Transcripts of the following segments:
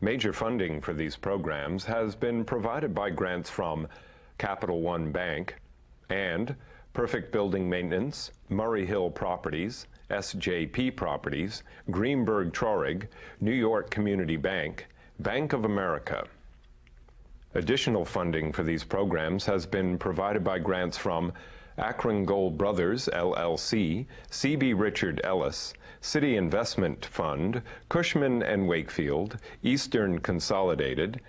Major funding for these programs has been provided by grants from Capital One Bank and Perfect Building Maintenance, Murray Hill Properties, SJP Properties, Greenberg Traurig, New York Community Bank, Bank of America. Additional funding for these programs has been provided by grants from Akron Gold Brothers, LLC, C.B. Richard Ellis, City Investment Fund, Cushman & Wakefield, Eastern Consolidated,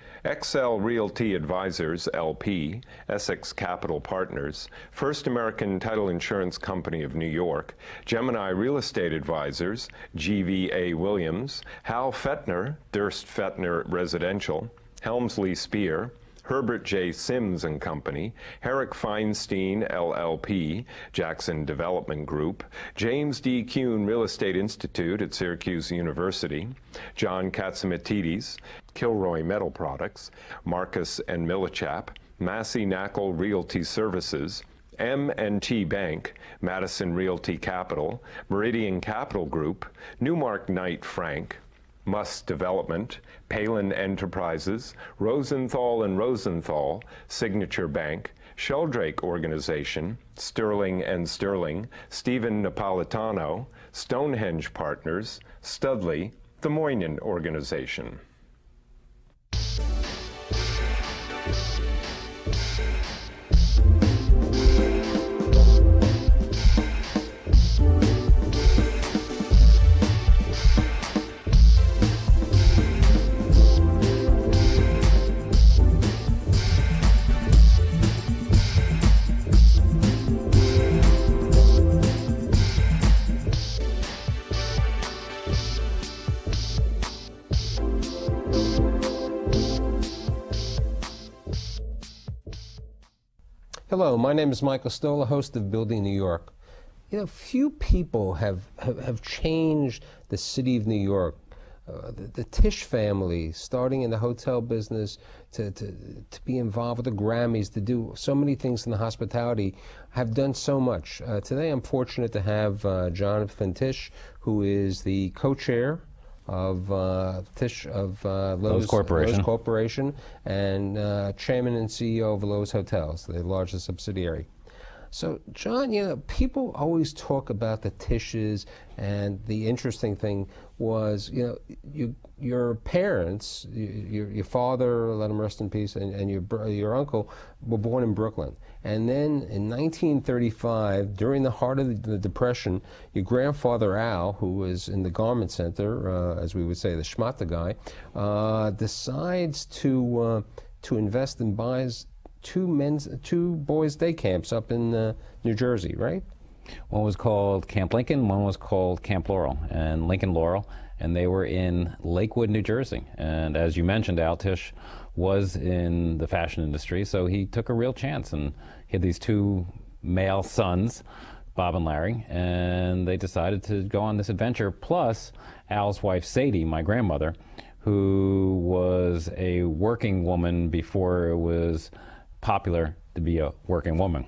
XL Realty Advisors, LP, Essex Capital Partners, First American Title Insurance Company of New York, Gemini Real Estate Advisors, GVA Williams, Hal Fettner, Durst Fettner Residential, Helmsley Spear, Herbert J. Sims and Company, Herrick Feinstein, LLP, Jackson Development Group, James D. Kuhn Real Estate Institute at Syracuse University, John Katzimatidis, Kilroy Metal Products, Marcus and Millichap, Massey Knackle Realty Services, M&T Bank, Madison Realty Capital, Meridian Capital Group, Newmark Knight Frank, Muss Development, Palin Enterprises, Rosenthal and Rosenthal, Signature Bank, Sheldrake Organization, Sterling and Sterling, Stephen Napolitano, Stonehenge Partners, Studley, the Moynihan Organization. Hello, my name is Michael Stoller, host of Building New York. You know, few people have changed the city of New York. The Tisch family, starting in the hotel business, to be involved with the Grammys, to do so many things in the hospitality, have done so much. Today I'm fortunate to have Jonathan Tish, who is the co-chair of Tish of Lowews Corporation and chairman and CEO of Loews Hotels, the largest subsidiary. So, John, you know, people always talk about the Tishes, and the interesting thing was, you know, your parents, your father, let him rest in peace, and your uncle were born in Brooklyn. And then in 1935, during the heart of the Depression, your grandfather Al, who was in the garment center, as we would say, the schmata guy, decides to invest and buys two boys' day camps up in New Jersey, right? One was called Camp Lincoln, one was called Camp Laurel, and Lincoln Laurel, and they were in Lakewood, New Jersey. And as you mentioned, Al Tisch was in the fashion industry, so he took a real chance, and he had these two male sons, Bob and Larry, and they decided to go on this adventure. Plus, Al's wife, Sadie, my grandmother, who was a working woman before it was popular to be a working woman.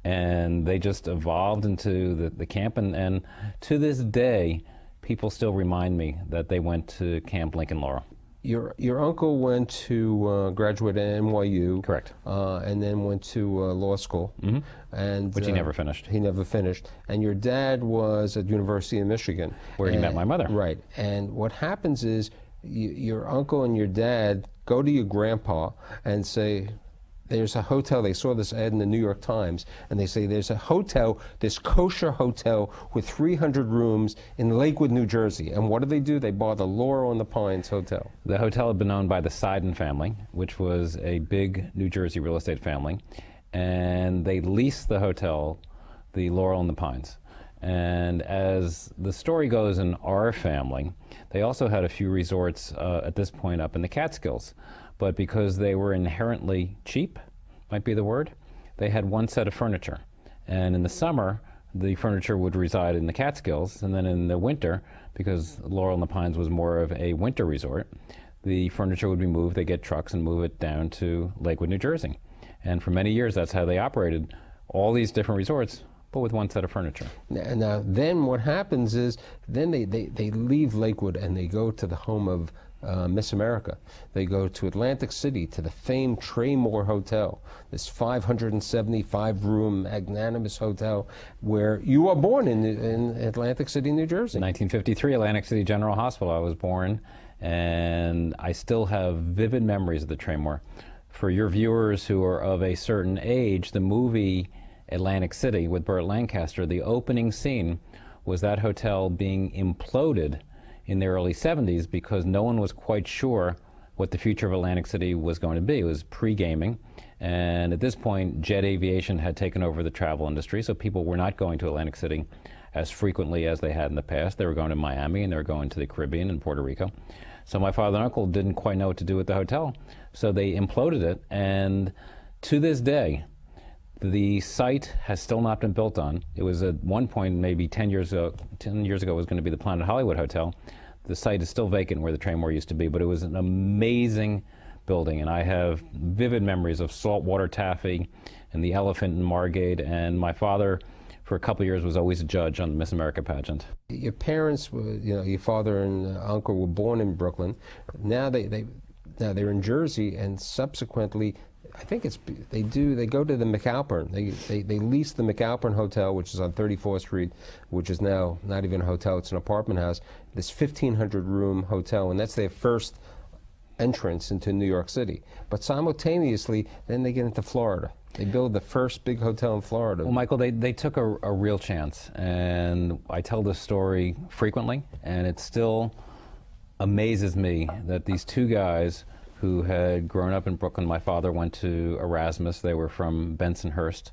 And they just evolved into the camp, and to this day, people still remind me that they went to Camp Lincoln Laurel. Your uncle went to graduate at NYU. Correct. And then went to law school. Mm-hmm. And which he never finished. He never finished. And your dad was at University of Michigan. Where he met my mother. Right. And what happens is your uncle and your dad go to your grandpa and say, there's a hotel, they saw this ad in the New York Times, and they say there's a hotel, this kosher hotel with 300 rooms in Lakewood, New Jersey. And what do? They bought the Laurel on the Pines Hotel. The hotel had been owned by the Seiden family, which was a big New Jersey real estate family, and they leased the hotel, the Laurel on the Pines. And as the story goes in our family, they also had a few resorts at this point up in the Catskills. But because they were inherently cheap, might be the word, they had one set of furniture. And in the summer, the furniture would reside in the Catskills, and then in the winter, because Laurel and the Pines was more of a winter resort, the furniture would be moved, they get trucks and move it down to Lakewood, New Jersey. And for many years, that's how they operated all these different resorts, but with one set of furniture. Now, then what happens is, then they leave Lakewood and they go to the home of Miss America. They go to Atlantic City, to the famed Traymore Hotel, this 575-room magnanimous hotel where you were born in Atlantic City, New Jersey. 1953, Atlantic City General Hospital, I was born, and I still have vivid memories of the Traymore. For your viewers who are of a certain age, the movie Atlantic City with Burt Lancaster, the opening scene was that hotel being imploded in the early 70s because no one was quite sure what the future of Atlantic City was going to be. It was pre-gaming, and at this point, jet aviation had taken over the travel industry, so people were not going to Atlantic City as frequently as they had in the past. They were going to Miami, and they were going to the Caribbean and Puerto Rico. So my father and uncle didn't quite know what to do with the hotel, so they imploded it, and to this day, the site has still not been built on. It was at one point, maybe 10 years ago, it was going to be the Planet Hollywood Hotel. The site is still vacant where the Traymore used to be, but it was an amazing building, and I have vivid memories of saltwater taffy and the elephant in Margate, and my father, for a couple of years, was always a judge on the Miss America pageant. Your parents, your father and uncle were born in Brooklyn. Now they're in Jersey, and subsequently, I think they go to the McAlpin. They lease the McAlpin Hotel, which is on 34th Street, which is now not even a hotel, it's an apartment house, this 1,500-room hotel, and that's their first entrance into New York City. But simultaneously, then they get into Florida. They build the first big hotel in Florida. Well, Michael, they took a real chance, and I tell this story frequently, and it still amazes me that these two guys who had grown up in Brooklyn. My father went to Erasmus. They were from Bensonhurst.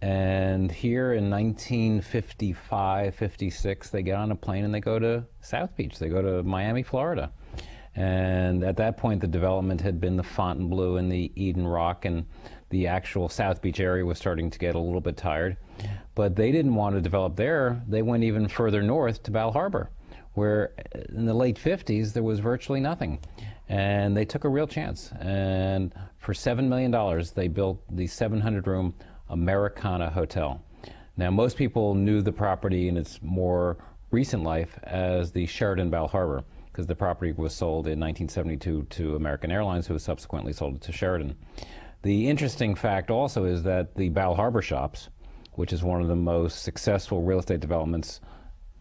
And here in 1955, 56, they get on a plane and they go to South Beach. They go to Miami, Florida. And at that point, the development had been the Fontainebleau and the Eden Rock, and the actual South Beach area was starting to get a little bit tired. But they didn't want to develop there. They went even further north to Bal Harbour, where in the late 50s, there was virtually nothing. And they took a real chance. And for $7 million, they built the 700-room Americana Hotel. Now, most people knew the property in its more recent life as the Sheraton Bal Harbour, because the property was sold in 1972 to American Airlines, who subsequently sold it to Sheraton. The interesting fact also is that the Bal Harbour Shops, which is one of the most successful real estate developments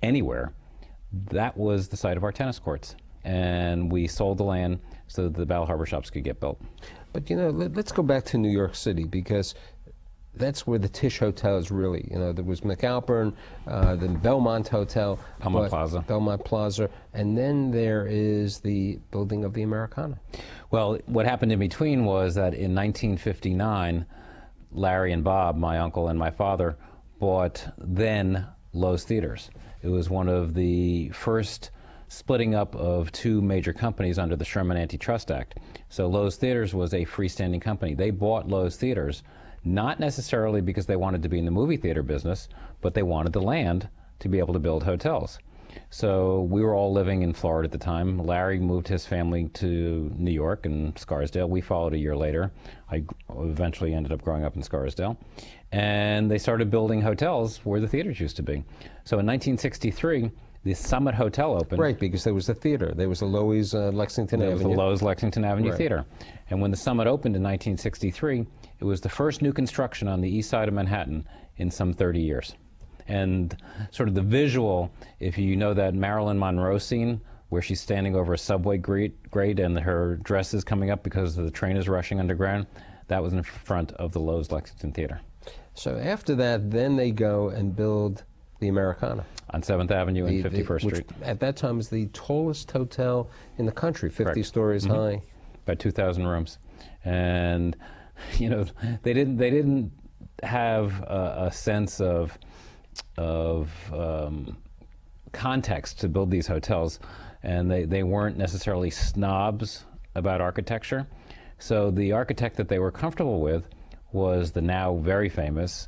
anywhere, that was the site of our tennis courts. And we sold the land so that the Bal Harbour Shops could get built. But let's go back to New York City, because that's where the Tisch Hotel is really, there was McAlpin, the Belmont Hotel. Belmont Plaza. And then there is the building of the Americana. Well, what happened in between was that in 1959, Larry and Bob, my uncle and my father, bought then Loews Theaters. It was one of the first splitting up of two major companies under the Sherman Antitrust Act. So Loews Theaters was a freestanding company. They bought Loews Theaters not necessarily because they wanted to be in the movie theater business, but they wanted the land to be able to build hotels. So we were all living in Florida at the time. Larry moved his family to New York and Scarsdale. We followed a year later. I eventually ended up growing up in Scarsdale. And they started building hotels where the theaters used to be. So in 1963, the Summit Hotel opened. Right, because there was a theater. There was a Loews Lexington Avenue. There was the Loews Lexington Avenue Right. Theater. And when the Summit opened in 1963, it was the first new construction on the east side of Manhattan in some 30 years. And sort of the visual, if you know that Marilyn Monroe scene where she's standing over a subway grate and her dress is coming up because the train is rushing underground, that was in front of the Loews Lexington Theater. So after that, then they go and build the Americana. On 7th Avenue and 51st Street. Which at that time was the tallest hotel in the country, 50 Correct. stories high. About 2,000 rooms. And, they didn't have a sense of context to build these hotels, and they weren't necessarily snobs about architecture. So the architect that they were comfortable with was the now very famous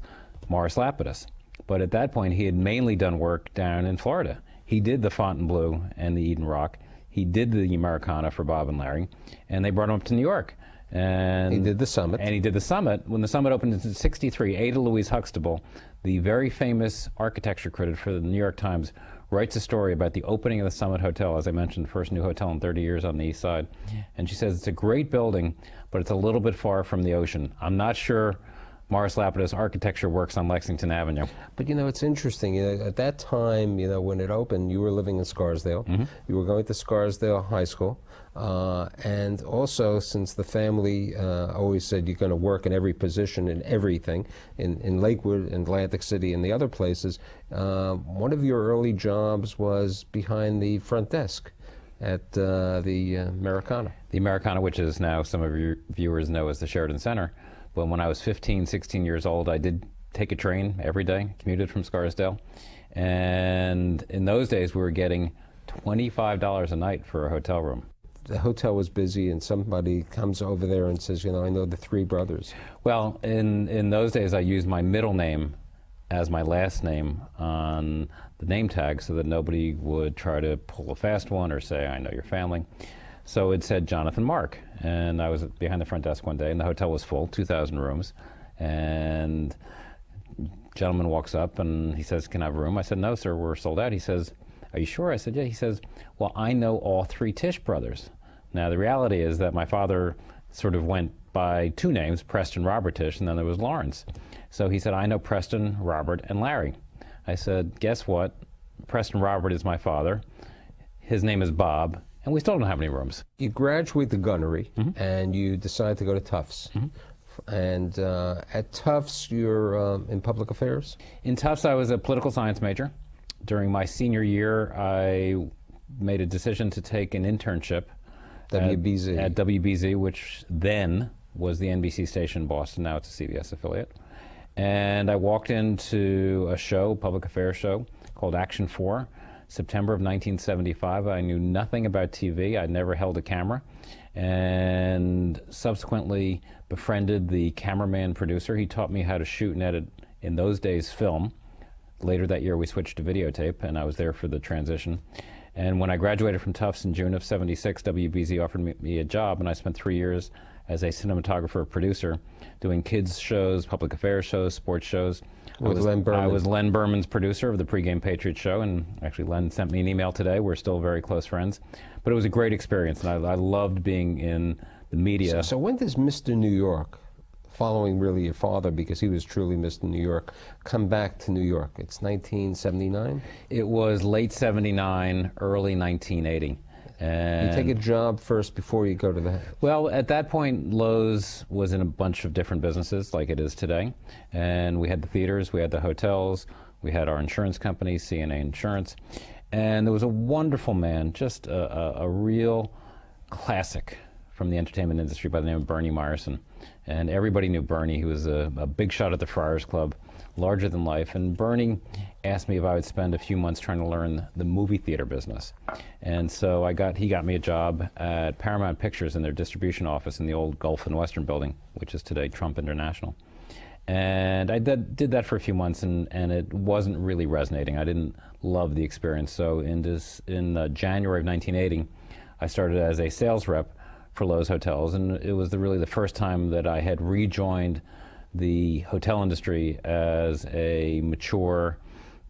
Morris Lapidus. But at that point, he had mainly done work down in Florida. He did the Fontainebleau and the Eden Rock. He did the Americana for Bob and Larry, and they brought him up to New York. And He did the Summit. And he did the Summit. When the Summit opened in '63, Ada Louise Huxtable, the very famous architecture critic for the New York Times, writes a story about the opening of the Summit Hotel, as I mentioned, the first new hotel in 30 years on the East Side. And she says, it's a great building, but it's a little bit far from the ocean. I'm not sure Morris Lapido's architecture works on Lexington Avenue. But it's interesting. At that time, when it opened, you were living in Scarsdale. You were going to Scarsdale High School. And also, since the family always said you're going to work in every position in everything, in Lakewood, in Atlantic City, and the other places, one of your early jobs was behind the front desk at the Americana. The Americana, which is now, some of your viewers know as the Sheridan Center. But when I was 15, 16 years old, I did take a train every day, commuted from Scarsdale. And in those days, we were getting $25 a night for a hotel room. The hotel was busy, and somebody comes over there and says, I know the three brothers. Well, in those days, I used my middle name as my last name on the name tag so that nobody would try to pull a fast one or say, I know your family. So it said Jonathan Mark, and I was behind the front desk one day, and the hotel was full, 2,000 rooms, and a gentleman walks up, and he says, can I have a room? I said, no, sir, we're sold out. He says, are you sure? I said, yeah. He says, well, I know all three Tish brothers. Now, the reality is that my father sort of went by two names, Preston Robert Tish, and then there was Lawrence. So he said, I know Preston, Robert, and Larry. I said, guess what? Preston Robert is my father. His name is Bob. And we still don't have any rooms. You graduate the gunnery, and you decide to go to Tufts. And at Tufts, you're in public affairs? In Tufts, I was a political science major. During my senior year, I made a decision to take an internship WBZ. At WBZ, which then was the NBC station in Boston. Now it's a CBS affiliate. And I walked into a show, public affairs show, called Action 4. September of 1975. I knew nothing about TV. I'd never held a camera, and subsequently befriended the cameraman producer. He taught me how to shoot and edit, in those days, film. Later that year we switched to videotape, and I was there for the transition. And when I graduated from Tufts in June of '76, WBZ offered me a job, and I spent 3 years as a cinematographer producer doing kids shows, public affairs shows, sports shows. With Len Berman. I was Len Berman's producer of the pregame Patriots show, and actually Len sent me an email today. We're still very close friends. But it was a great experience, and I loved being in the media. So when does Mr. New York, following really your father, because he was truly Mr. New York, come back to New York? It's 1979? It was late '79, early 1980. And you take a job first before you go to the... Well, at that point, Lowe's was in a bunch of different businesses like it is today. And we had the theaters, we had the hotels, we had our insurance company, CNA Insurance. And there was a wonderful man, just a real classic from the entertainment industry by the name of Bernie Meyerson. And everybody knew Bernie. He was a big shot at the Friars Club, larger than life. And Bernie asked me if I would spend a few months trying to learn the movie theater business. And so he got me a job at Paramount Pictures in their distribution office in the old Gulf and Western building, which is today Trump International. And I did that for a few months, and it wasn't really resonating. I didn't love the experience. So in January of 1980, I started as a sales rep for Loews Hotels, and it was really the first time that I had rejoined the hotel industry as a mature,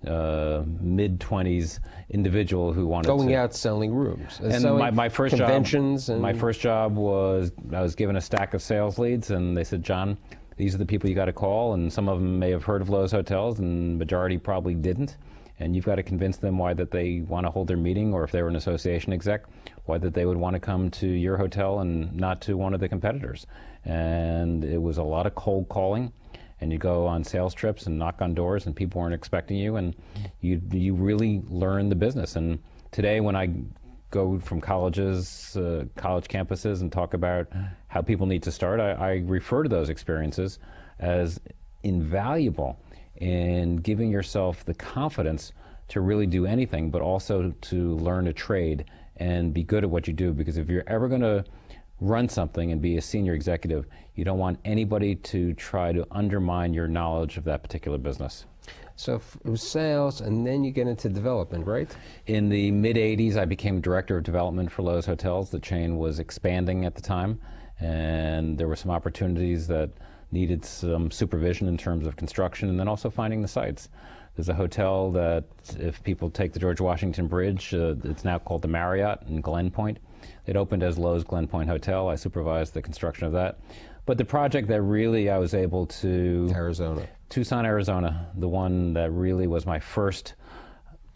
mid-20s individual who wanted going to... out selling rooms. And selling my first conventions. My first job was, I was given a stack of sales leads, and they said, John, these are the people you got to call, and some of them may have heard of Loews Hotels, and the majority probably didn't. And you've got to convince them why that they want to hold their meeting, or if they were an association exec, why that they would want to come to your hotel and not to one of the competitors. And it was a lot of cold calling, and you go on sales trips and knock on doors, and people weren't expecting you, and you really learn the business. And today, when I go from colleges, college campuses, and talk about how people need to start, I refer to those experiences as invaluable in giving yourself the confidence to really do anything, but also to learn a trade and be good at what you do. Because if you're ever going to run something and be a senior executive, you don't want anybody to try to undermine your knowledge of that particular business. So it was sales, and then you get into development, right? In the mid-'80s, I became director of development for Loews Hotels. The chain was expanding at the time, and there were some opportunities that needed some supervision in terms of construction, and then also finding the sites. There's a hotel that, if people take the George Washington Bridge, it's now called the Marriott in Glen Point. It opened as Lowe's Glen Point Hotel. I supervised the construction of that. But the project that really I was able to... Arizona. Tucson, Arizona, the one that really was my first,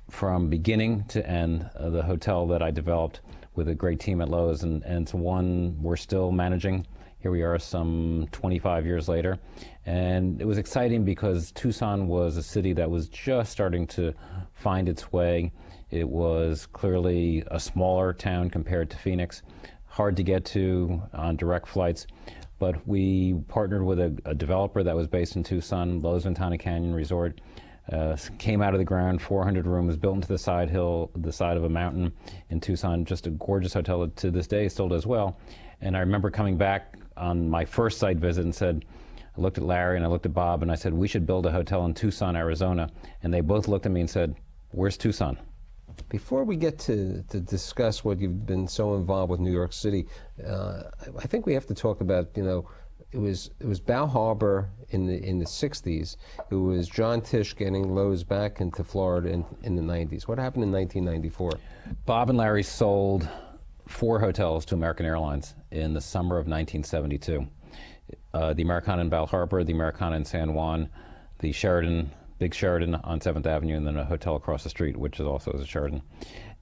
from beginning to end, the hotel that I developed with a great team at Lowe's, and it's one we're still managing. Here we are some 25 years later. And it was exciting because Tucson was a city that was just starting to find its way. It was clearly a smaller town compared to Phoenix, hard to get to on direct flights. But we partnered with a developer that was based in Tucson, Lowe's Ventana Canyon Resort. Came out of the ground, 400 rooms, built into the side hill, the side of a mountain in Tucson. Just a gorgeous hotel that to this day still does well. And I remember coming back on my first site visit and said, I looked at Larry and I looked at Bob and I said, we should build a hotel in Tucson, Arizona. And they both looked at me and said, where's Tucson? Before we get to discuss what you've been so involved with New York City, I think we have to talk about, you know, it was Bal Harbour in the 60s. It was John Tisch getting Lowe's back into Florida in the 90s. What happened in 1994? Bob and Larry sold 4 hotels to American Airlines in the summer of 1972. The Americana in Bal Harbour, the Americana in San Juan, the Sheraton, big Sheraton on 7th Avenue, and then a hotel across the street, which is also a Sheraton.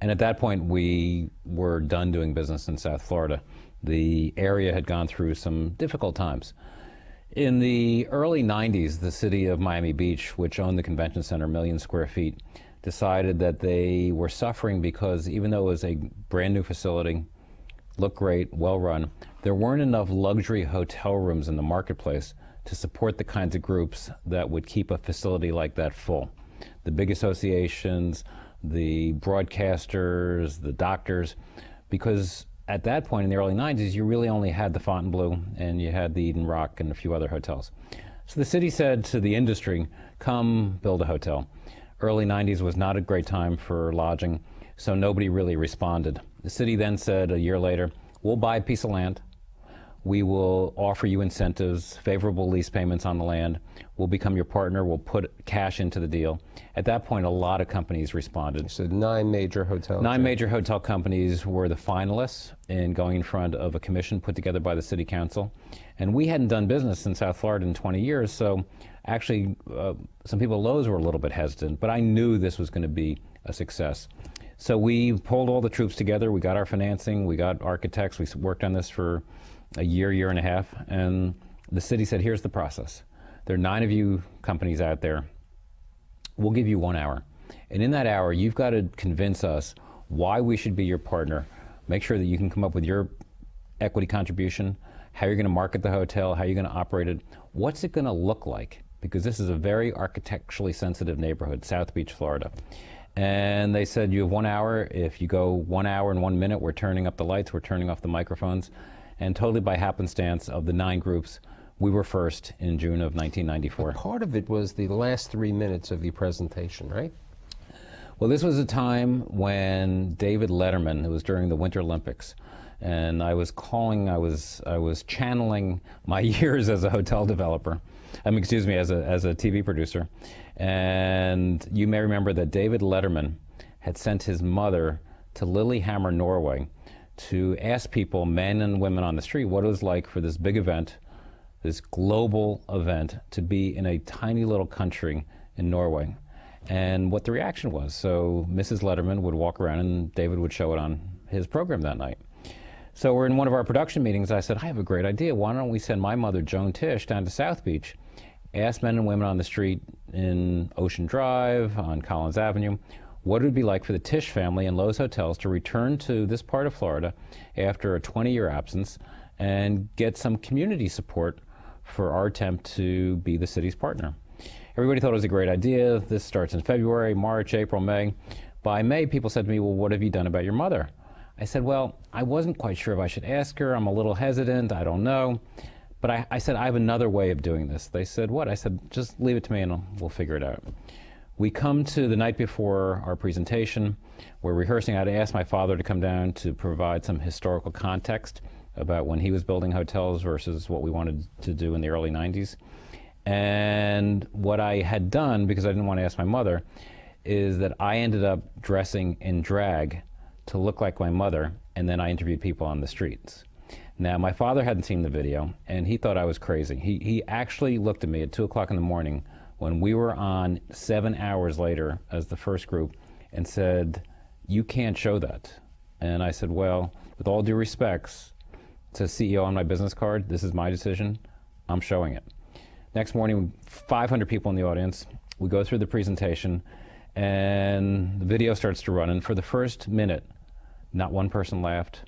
And at that point, we were done doing business in South Florida. The area had gone through some difficult times. In the early 90s, the city of Miami Beach, which owned the convention center, 1 million square feet, decided that they were suffering because even though it was a brand new facility, looked great, well run, there weren't enough luxury hotel rooms in the marketplace to support the kinds of groups that would keep a facility like that full. The big associations, the broadcasters, the doctors, because at that point in the early 90s, you really only had the Fontainebleau and you had the Eden Rock and a few other hotels. So the city said to the industry, come build a hotel. Early 90s was not a great time for lodging, so nobody really responded. The city then said a year later, we'll buy a piece of land. We will offer you incentives, favorable lease payments on the land. We'll become your partner. We'll put cash into the deal. At that point, a lot of companies responded. So 9 major hotels. 9 major hotel companies were the finalists in going in front of a commission put together by the city council. And we hadn't done business in South Florida in 20 years, so actually some people at Lowe's were a little bit hesitant, but I knew this was going to be a success. So we pulled all the troops together. We got our financing. We got architects. We worked on this for a year and a half, and the city said, here's the process. There are 9 of you companies out there. We'll give you 1 hour. And in that hour, you've got to convince us why we should be your partner. Make sure that you can come up with your equity contribution, how you're going to market the hotel, how you're going to operate it, what's it going to look like? Because this is a very architecturally sensitive neighborhood, South Beach, Florida. And they said, you have 1 hour. If you go 1 hour and 1 minute, we're turning up the lights, we're turning off the microphones. And totally by happenstance, of the 9 groups, we were first in June of 1994. Part of it was the last 3 minutes of your presentation, right? Well, this was a time when David Letterman, it was during the Winter Olympics, and I was channeling my years as a hotel developer, as a TV producer. And you may remember that David Letterman had sent his mother to Lillehammer, Norway, to ask people, men and women on the street, what it was like for this big event, this global event, to be in a tiny little country in Norway, and what the reaction was. So Mrs. Letterman would walk around and David would show it on his program that night. So we're in one of our production meetings. I said, I have a great idea. Why don't we send my mother, Joan Tish, down to South Beach, ask men and women on the street in Ocean Drive, on Collins Avenue, what it would be like for the Tish family and Loews Hotels to return to this part of Florida after a 20-year absence and get some community support for our attempt to be the city's partner. Everybody thought it was a great idea. This starts in February, March, April, May. By May, people said to me, well, what have you done about your mother? I said, well, I wasn't quite sure if I should ask her. I'm a little hesitant. I don't know. But I said, I have another way of doing this. They said, what? I said, just leave it to me and we'll figure it out. We come to the night before our presentation. We're rehearsing. I'd asked my father to come down to provide some historical context about when he was building hotels versus what we wanted to do in the early 90s. And what I had done, because I didn't want to ask my mother, is that I ended up dressing in drag to look like my mother, and then I interviewed people on the streets. Now, my father hadn't seen the video, and he thought I was crazy. He actually looked at me at 2 o'clock in the morning when we were on 7 hours later as the first group and said, you can't show that. And I said, well, with all due respects to CEO on my business card, this is my decision, I'm showing it. Next morning, 500 people in the audience, we go through the presentation, and the video starts to run, and for the first minute, not one person laughed,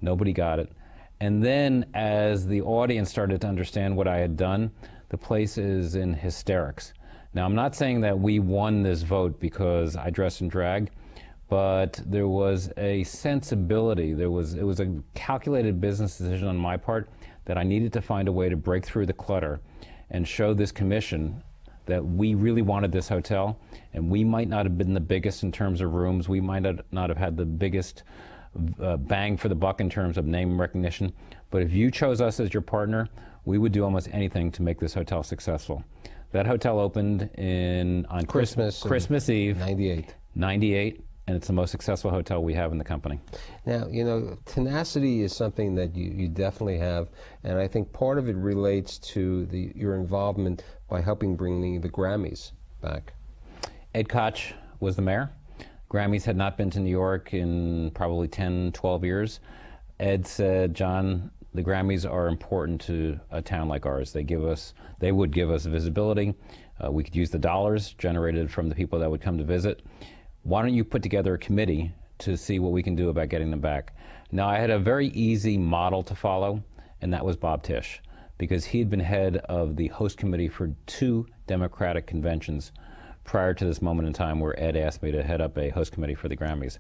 nobody got it. And then as the audience started to understand what I had done, the place is in hysterics. Now, I'm not saying that we won this vote because I dressed in drag, but there was a sensibility, it was a calculated business decision on my part that I needed to find a way to break through the clutter and show this commission that we really wanted this hotel, and we might not have been the biggest in terms of rooms, we might not have had the biggest bang for the buck in terms of name recognition, but if you chose us as your partner, we would do almost anything to make this hotel successful. That hotel opened on Christmas Eve, 98, and it's the most successful hotel we have in the company. Now, you know, tenacity is something that you definitely have, and I think part of it relates to your involvement by helping bring the Grammys back. Ed Koch was the mayor. Grammys had not been to New York in probably 10, 12 years. Ed said, John, the Grammys are important to a town like ours. They would give us visibility. We could use the dollars generated from the people that would come to visit. Why don't you put together a committee to see what we can do about getting them back? Now, I had a very easy model to follow, and that was Bob Tisch, because he had been head of the host committee for 2 Democratic conventions prior to this moment in time where Ed asked me to head up a host committee for the Grammys.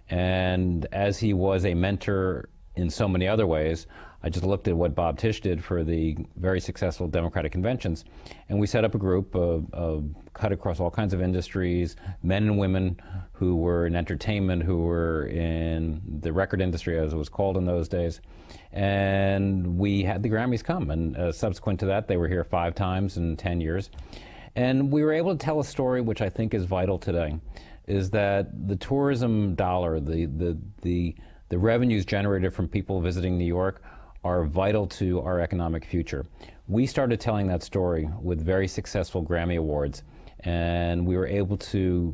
And as he was a mentor in so many other ways, I just looked at what Bob Tisch did for the very successful Democratic conventions, and we set up a group cut across all kinds of industries, men and women who were in entertainment, who were in the record industry as it was called in those days, and we had the Grammys come, and subsequent to that they were here 5 times in 10 years. And we were able to tell a story which I think is vital today, is that the tourism dollar, the revenues generated from people visiting New York are vital to our economic future. We started telling that story with very successful Grammy Awards, and we were able to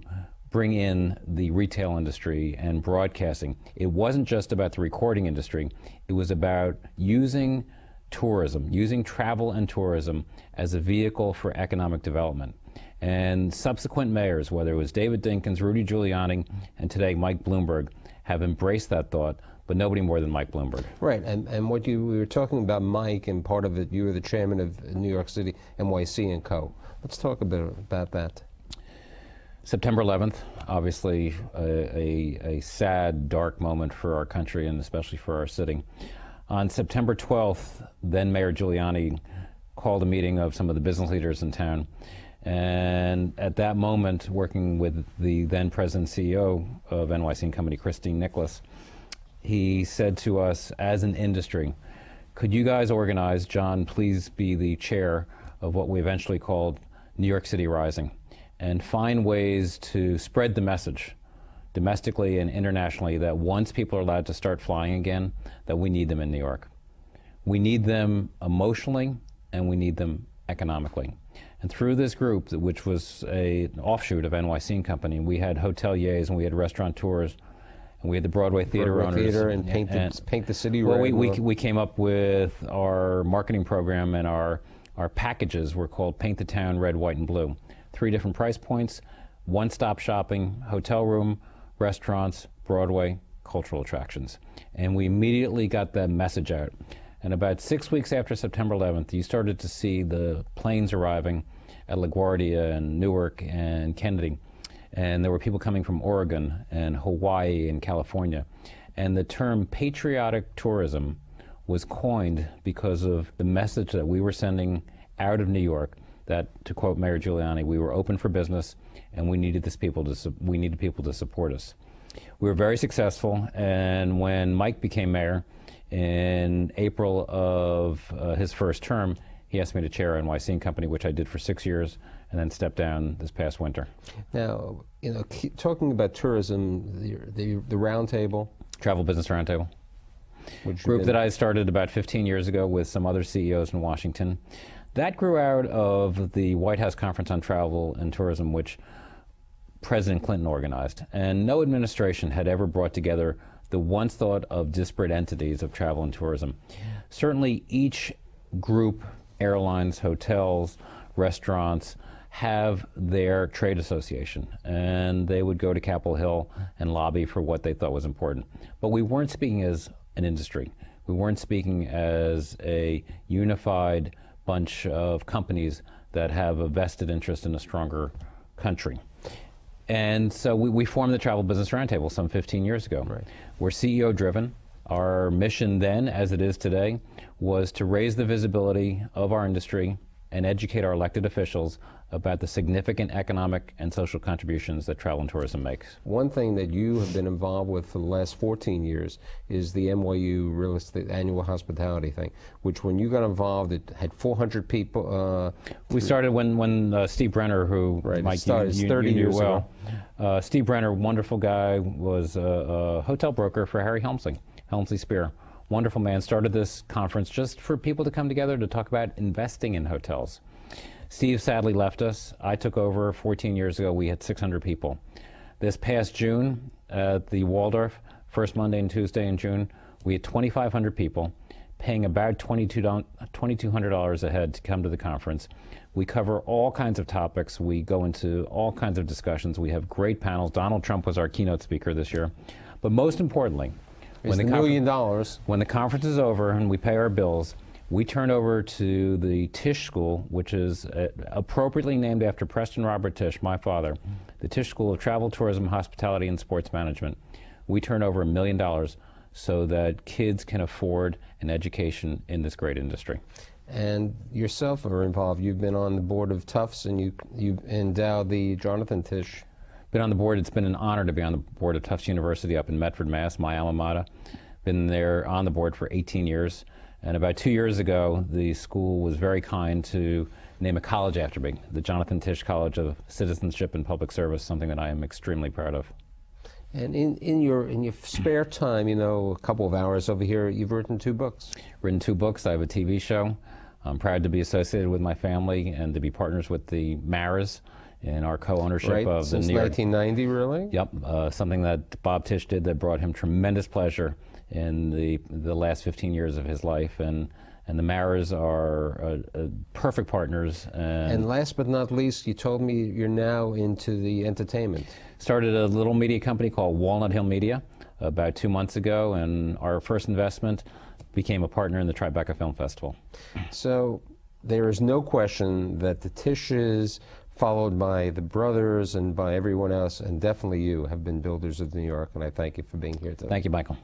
bring in the retail industry and broadcasting. It wasn't just about the recording industry, it was about using tourism, using travel and tourism as a vehicle for economic development. And subsequent mayors, whether it was David Dinkins, Rudy Giuliani, and today Mike Bloomberg, have embraced that thought, but nobody more than Mike Bloomberg. Right, and we were talking about Mike, and part of it, you were the chairman of New York City NYC and Co. Let's talk a bit about that. September 11th, obviously a sad, dark moment for our country and especially for our city. On September 12th, then Mayor Giuliani called a meeting of some of the business leaders in town. And at that moment, working with the then president CEO of NYC and Company, Christine Nicholas, he said to us as an industry, could you guys organize, John, please be the chair of what we eventually called New York City Rising, and find ways to spread the message domestically and internationally that once people are allowed to start flying again, that we need them in New York. We need them emotionally and we need them economically. And through this group, which was an offshoot of NYC and Company, we had hoteliers and we had restaurateurs and we had the Broadway theater owners. And paint the city well, red. We came up with our marketing program, and our packages were called Paint the Town Red, White, and Blue. 3 different price points, one-stop shopping, hotel room, restaurants, Broadway, cultural attractions. And we immediately got that message out. And about 6 weeks after September 11th, you started to see the planes arriving at LaGuardia and Newark and Kennedy. And there were people coming from Oregon and Hawaii and California. And the term patriotic tourism was coined because of the message that we were sending out of New York, that, to quote Mayor Giuliani, we were open for business and we needed people to support us. We were very successful, and when Mike became mayor in April of his first term, he asked me to chair NYC & Company, which I did for 6 years, and then stepped down this past winter. Now, talking about tourism, the roundtable, Travel Business Roundtable, group that I started about 15 years ago with some other CEOs in Washington. That grew out of the White House Conference on Travel and Tourism, which President Clinton organized. And no administration had ever brought together the once thought of disparate entities of travel and tourism. Certainly each group, airlines, hotels, restaurants, have their trade association, and they would go to Capitol Hill and lobby for what they thought was important. But we weren't speaking as an industry. We weren't speaking as a unified bunch of companies that have a vested interest in a stronger country. And so we formed the Travel Business Roundtable some 15 years ago. Right. We're CEO driven. Our mission then, as it is today, was to raise the visibility of our industry and educate our elected officials about the significant economic and social contributions that travel and tourism makes. One thing that you have been involved with for the last 14 years is the NYU Real Estate Annual Hospitality thing, which when you got involved, it had 400 people. We started when Steve Brenner, who Mike, started 30 you knew years well. Steve Brenner, wonderful guy, was a hotel broker for Harry Helmsley Spear. Wonderful man, started this conference just for people to come together to talk about investing in hotels. Steve sadly left us. I took over 14 years ago. We had 600 people. This past June at the Waldorf, first Monday and Tuesday in June, we had 2,500 people paying about $2,200 a head to come to the conference. We cover all kinds of topics. We go into all kinds of discussions. We have great panels. Donald Trump was our keynote speaker this year. But most importantly, when the $1 million. When the conference is over and we pay our bills, we turn over to the Tisch School, which is appropriately named after Preston Robert Tisch, my father, the Tisch School of Travel, Tourism, Hospitality, and Sports Management. We turn over $1 million so that kids can afford an education in this great industry. And yourself are involved. You've been on the board of Tufts, and you endowed the Jonathan Tisch. Been on the board. It's been an honor to be on the board of Tufts University up in Medford, Mass, my alma mater. Been there on the board for 18 years. And about 2 years ago, the school was very kind to name a college after me, the Jonathan Tisch College of Citizenship and Public Service, something that I am extremely proud of. And in your spare time, a couple of hours over here, you've written 2 books. Written 2 books. I have a TV show. I'm proud to be associated with my family and to be partners with the Maras in our co-ownership of the Since New York. 1990, really? Yep, something that Bob Tisch did that brought him tremendous pleasure in the last 15 years of his life, and the Maras are perfect partners. And last but not least, you told me you're now into the entertainment. Started a little media company called Walnut Hill Media about 2 months ago, and our first investment became a partner in the Tribeca Film Festival. So there is no question that the Tishes, followed by the brothers and by everyone else, and definitely you, have been builders of New York, and I thank you for being here today. Thank you, Michael.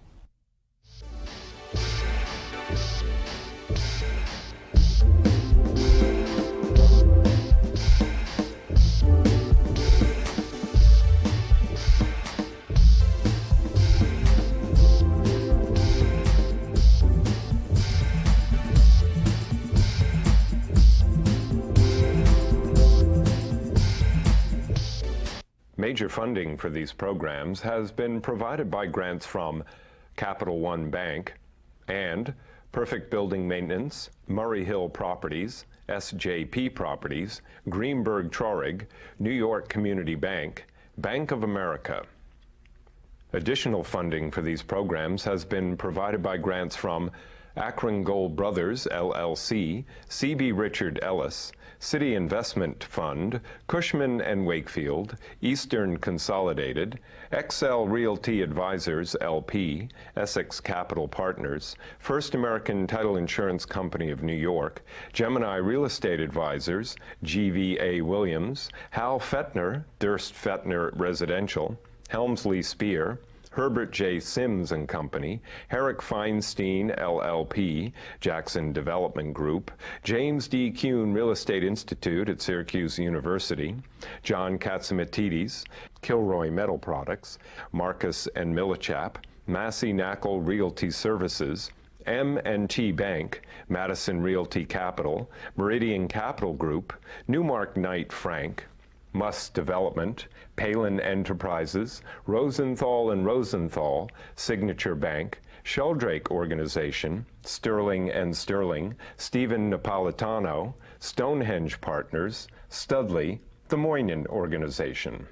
Major funding for these programs has been provided by grants from Capital One Bank and Perfect Building Maintenance, Murray Hill Properties, SJP Properties, Greenberg Traurig, New York Community Bank, Bank of America. Additional funding for these programs has been provided by grants from Akron Gold Brothers, LLC, C.B. Richard Ellis, City Investment Fund, Cushman & Wakefield, Eastern Consolidated, XL Realty Advisors, LP, Essex Capital Partners, First American Title Insurance Company of New York, Gemini Real Estate Advisors, GVA Williams, Hal Fettner, Durst Fettner Residential, Helmsley Spear, Herbert J. Sims and Company, Herrick Feinstein LLP, Jackson Development Group, James D. Kuhn Real Estate Institute at Syracuse University, John Katzimatidis, Kilroy Metal Products, Marcus and Millichap, Massey Knackle Realty Services, M&T Bank, Madison Realty Capital, Meridian Capital Group, Newmark Knight Frank, Muss Development, Palin Enterprises, Rosenthal and Rosenthal, Signature Bank, Sheldrake Organization, Sterling and Sterling, Stephen Napolitano, Stonehenge Partners, Studley, the Moynihan Organization.